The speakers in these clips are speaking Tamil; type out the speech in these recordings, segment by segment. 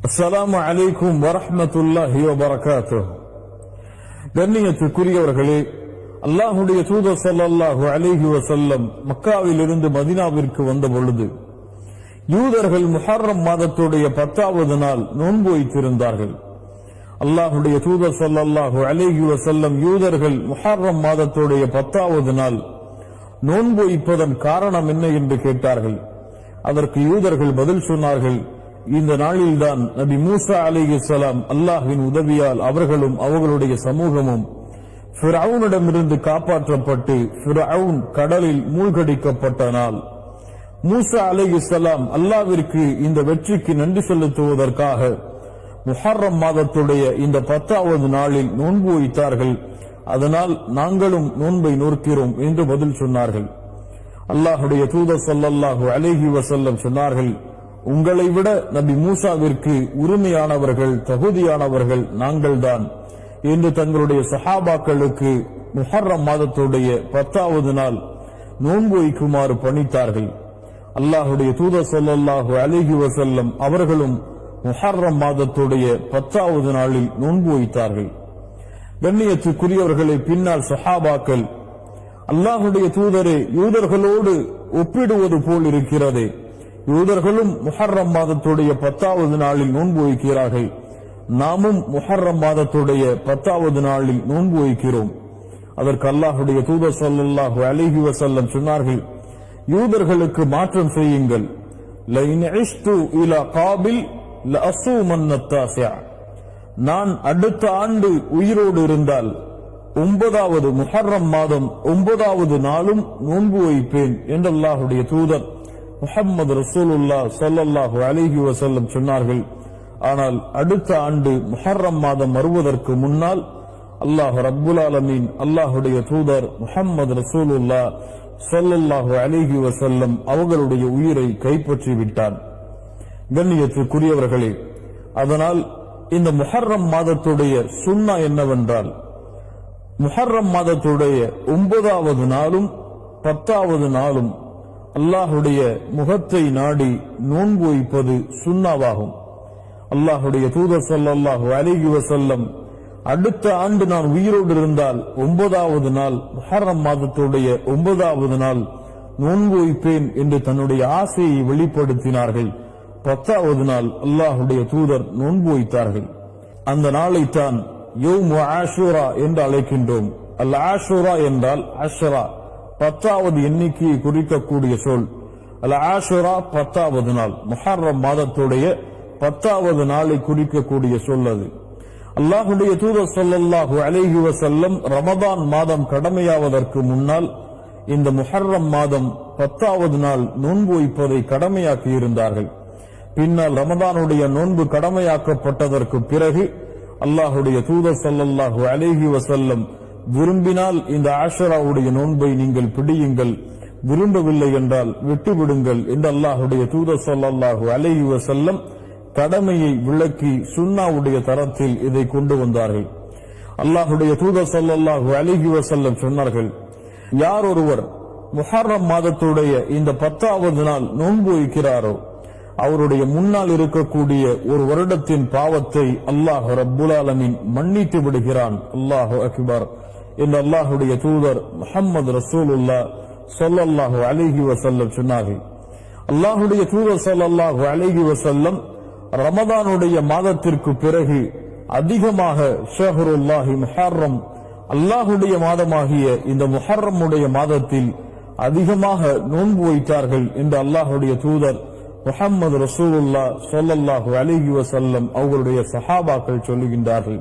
அஸ்ஸலாமு அலைக்கும் வரஹ்மத்துல்லாஹி வபரகாத்துஹு. கண்ணியத்துக்குரியவர்களே, அல்லாஹுடைய தூதர் ஸல்லல்லாஹு அலைஹி வஸல்லம் மக்காவிலிருந்து மதீனாவிற்கு வந்த பொழுது யூதர்கள் முஹர்ரம் மாதத்துடைய 10வது நாள் நோன்பு வைத்திருந்தார்கள். அல்லாஹுடைய தூதர் ஸல்லல்லாஹு அலைஹி வஸல்லம் யூதர்கள் முஹர்ரம் மாதத்துடைய 10வது நாள் நோன்பு வைப்பதன் காரணம் என்ன என்று கேட்டார்கள். அதற்கு யூதர்கள் பதில் சொன்னார்கள், இந்த நாளில்தான் நபி மூசா அலைஹிஸ்ஸலாம் அல்லாஹ்வின் உதவியால் அவர்களும் அவர்களுடைய சமூகமும் ஃபிரௌனிடமிருந்து காப்பாற்றப்பட்டு ஃபிரௌன் கடலில் மூழ்கடிக்கப்பட்ட நாள். மூசா அலைஹிஸ்ஸலாம் அல்லாஹ்விற்கு இந்த வெற்றிக்கு நன்றி செலுத்துவதற்காக முஹர்ரம் மாதத்துடைய இந்த 10வது நாளில் நோன்பு வைத்தார்கள். அதனால் நாங்களும் நோன்பை நோக்கிறோம் என்று பதில் சொன்னார்கள். அல்லாஹுடைய தூதர் ஸல்லல்லாஹு அலைஹி வஸல்லம் சொன்னார்கள், உங்களை விட நபி மூசாவிற்கு உரிமையானவர்கள் தகுதியானவர்கள் நாங்கள்தான் என்று தங்களுடைய சஹாபாக்களுக்கு முஹர்ரம் மாதத்துடைய 10வது நாள் நோன்பு வைக்குமாறு பணித்தார்கள். அல்லாஹுடைய தூதர் ஸல்லல்லாஹு அலைஹி வஸல்லம் அவர்களும் முஹர்ரம் மாதத்துடைய 10வது நாளில் நோன்பு வைத்தார்கள். கண்ணியத்துக்குரியவர்களை, பின்னால் சஹாபாக்கள், அல்லாஹுடைய தூதரே, யூதர்களோடு ஒப்பிடுவது போல் இருக்கிறதே, யூதர்களும் முஹர்ரம் மாதத்துடைய 10வது நாளில் நோன்பு வைக்கிறார்கள், நாமும் முஹர்ரம் மாதத்துடைய 10வது நாளில் நோன்பு வைக்கிறோம். அதற்கு அல்லாஹுடைய தூதர் ஸல்லல்லாஹு அலைஹி வஸல்லம் சொன்னார்கள், யூதர்களுக்கு மாற்றம் செய்யுங்கள். லைன் இஷ்து இலா காபில் லஅஸூமன் அத்தாஸிஅ, நான் அடுத்த ஆண்டு உயிரோடு இருந்தால் 9வது முஹர்ரம் மாதம் 9வது நாளும் நோன்பு வைப்பேன் என்று அல்லாஹுடைய தூதர் முஹம்மது ரசூலுல்லாஹ் ஸல்லல்லாஹு அலைஹி வஸல்லம் சொன்னார்கள். ஆனால் அடுத்த ஆண்டு முஹர்ரம் மாதம் வருவதற்கு முன்னால் அல்லாஹ் ரப்புல் ஆலமீன் அல்லாஹுடைய தூதர் முஹம்மது ரசூலுல்லாஹ் ஸல்லல்லாஹு அலைஹி வஸல்லம் அவர்களுடைய உயிரை கைப்பற்றி விட்டான். கண்ணியத்துக்குரியவர்களே, அதனால் இந்த முஹர்ரம் மாதத்துடைய சுன்னா என்னவென்றால், முஹர்ரம் மாதத்துடைய 9வது நாளும் 10வது நாளும் அல்லாஹுடைய முகத்தை நாடி நோன்பு வைப்பது சுன்னாவாகும். அல்லாஹுடைய தூதர் ஸல்லல்லாஹு அலைஹி வஸல்லம் அடுத்த ஆண்டு நான் உயிரோடு இருந்தால் 9வது நாள் முஹர்ரம் மாதத்துடைய 9வது நாள் நோன்பு வைப்பேன் என்று தன்னுடைய ஆசையை வெளிப்படுத்தினார்கள். 10வது நாள் அல்லாஹுடைய தூதர் நோன்பு வைத்தார்கள். அந்த நாளைத்தான் யௌம் ஆஷூரா என்று அழைக்கின்றோம். அல் ஆஷூரா என்றால் அஷ்ரா, 10வது எண்ணிக்கையை குறிக்கக்கூடிய சொல். அல் ஆஷூரா 10வது நாள், முஹர்ரம் மாதத்துடைய 10வது நாளை குறிக்கக்கூடிய சொல் அது. அல்லாஹுடைய தூதர் ஸல்லல்லாஹு அலைஹி வஸல்லம் ரமதான் மாதம் கடமையாவதற்கு முன்னால் இந்த முஹர்ரம் மாதம் 10வது நாள் நோன்பு வைப்பதை கடமையாக்கி இருந்தார்கள். பின்னால் ரமதானுடைய நோன்பு கடமையாக்கப்பட்டதற்கு பிறகு அல்லாஹுடைய தூதர் ஸல்லல்லாஹு அலைஹி வஸல்லம் விரும்பினால் இந்த ஆஷராவுடைய நோன்பை நீங்கள் பிடியுங்கள், விரும்பவில்லை என்றால் விட்டுவிடுங்கள் என்று அல்லாஹுடைய தூதர் ஸல்லல்லாஹு அலைஹி வஸல்லம் கடமையை விளக்கி சுன்னாவுடைய தரத்தில் இதை கொண்டு வந்தார்கள். அல்லாஹுடைய தூதர் ஸல்லல்லாஹு அலைஹி வஸல்லம் சொன்னார்கள், யார் ஒருவர் முஹர்ரம் மாதத்துடைய இந்த 10வது நாள் நோன்பு வைக்கிறாரோ அவருடைய முன்னால் இருக்கக்கூடிய ஒரு வருடத்தின் பாவத்தை அல்லாஹ் ரப்புல் ஆலமீன் மன்னித்து விடுகிறான். அல்லாஹு அக்பர் என்று அல்லாஹுடைய தூதர் முஹம்மது ரசூலுல்லாஹ் ஸல்லல்லாஹு அலைஹி வஸல்லம் சொன்னார்கள். அல்லாஹுடைய தூதர் ஸல்லல்லாஹு அலைஹி வஸல்லம் ரமதானுடைய மாதத்திற்கு பிறகு அதிகமாக ஷஹ்ருல்லாஹி முஹர்ரம், அல்லாஹுடைய மாதமாகிய இந்த முஹர்ரமுடைய மாதத்தில் அதிகமாக நோன்பு வைத்தார்கள் என்று அல்லாஹுடைய தூதர் முஹம்மது ரசூலுல்லாஹ் ஸல்லல்லாஹு அலைஹி வஸல்லம் அவர்களுடைய சஹாபாக்கள் சொல்லுகின்றார்கள்.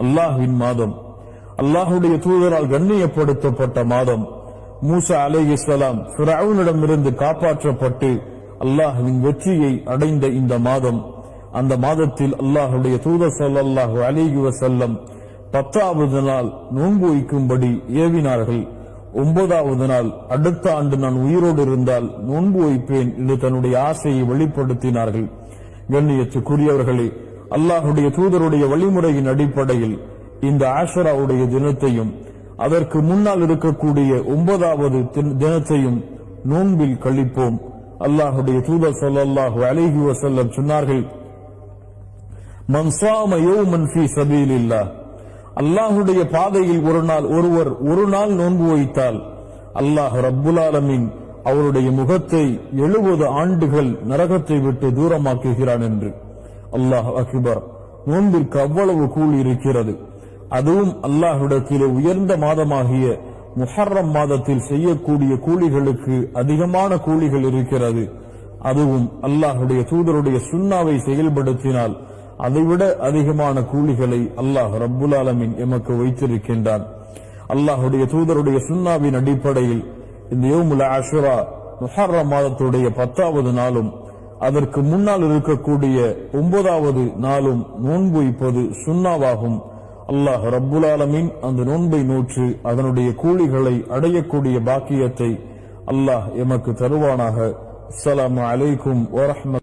அல்லாஹ்வின் மாதம், அல்லாஹுடைய தூதரால் கண்ணியப்படுத்தப்பட்ட மாதம், மூசா அலைஹிஸ்ஸலாம் ஃபிரௌனிடமிருந்து காப்பாற்றப்பட்டு அல்லாஹ்வின் வெற்றியை அடைந்த இந்த மாதம். அந்த மாதத்தில் அல்லாஹுடைய தூதர் ஸல்லல்லாஹு அலைஹி வஸல்லம் 10வது நாள் நோன்பு வைக்கும்படி ஏவினார்கள். 9வது நாள் அடுத்த ஆண்டு நான் உயிரோடு இருந்தால் நோன்பு வைப்பேன் என்று தன்னுடைய ஆசையை வெளிப்படுத்தினார்கள். கண்ணியத்துக்குரியவர்களே, அல்லாஹுடைய தூதருடைய வழிமுறையின் அடிப்படையில் இந்த ஆஷராவுடைய தினத்தையும் அதற்கு முன்னால் இருக்கக்கூடிய 9வது தினத்தையும் நோன்பில் கழிப்போம். அல்லாஹுடைய தூதர் ஸல்லல்லாஹு அலைஹி வஸல்லம் சொன்னார்கள், மன் ஸாம யௌமன் ஃபீ ஸபீலில்லாஹ், அல்லாஹ்வுடைய பாதையில் ஒருவர் ஒரு நாள் நோன்பு வைத்தால் அல்லாஹ் ரப்புல் ஆலமீன் அவருடைய முகத்தை 70 ஆண்டுகள் நரகத்தை விட்டு தூரமாக்குகிறான் என்று. அல்லாஹ் அக்பர். நோன்பிற்கு அவ்வளவு கூலி இருக்கிறது. அதுவும் அல்லாஹ்விடத்திலே உயர்ந்த மாதமாகிய முஹர்ரம் மாதத்தில் செய்யக்கூடிய கூலிகளுக்கு அதிகமான கூலிகள் இருக்கிறது. அதுவும் அல்லாஹ்வுடைய தூதருடைய சுன்னாவை செயல்படுத்தினால் அதைவிட அதிகமான கூலிகளை அல்லாஹ் ரப்புல் ஆலமீன் எமக்கு வைத்திருக்கின்றான். அல்லாஹ்வுடைய தூதருடைய சுன்னாவின் அடிப்படையில் இந்த யௌமுல் ஆஷுரா முஹர்ரம் மாதத்துடைய 10வது நாளும் அதற்கு முன்னால் இருக்கக்கூடிய 9வது நாளும் நோன்பு வைப்பது சுன்னாவாகும். அல்லாஹ் ரப்புல் ஆலமீன் அந்த நோன்பை நோற்று அதனுடைய கூலிகளை அடையக்கூடிய பாக்கியத்தை அல்லாஹ் எமக்கு தருவானாக. அஸ்ஸலாமு அலைக்கும் வரஹ்மத்துல்லாஹி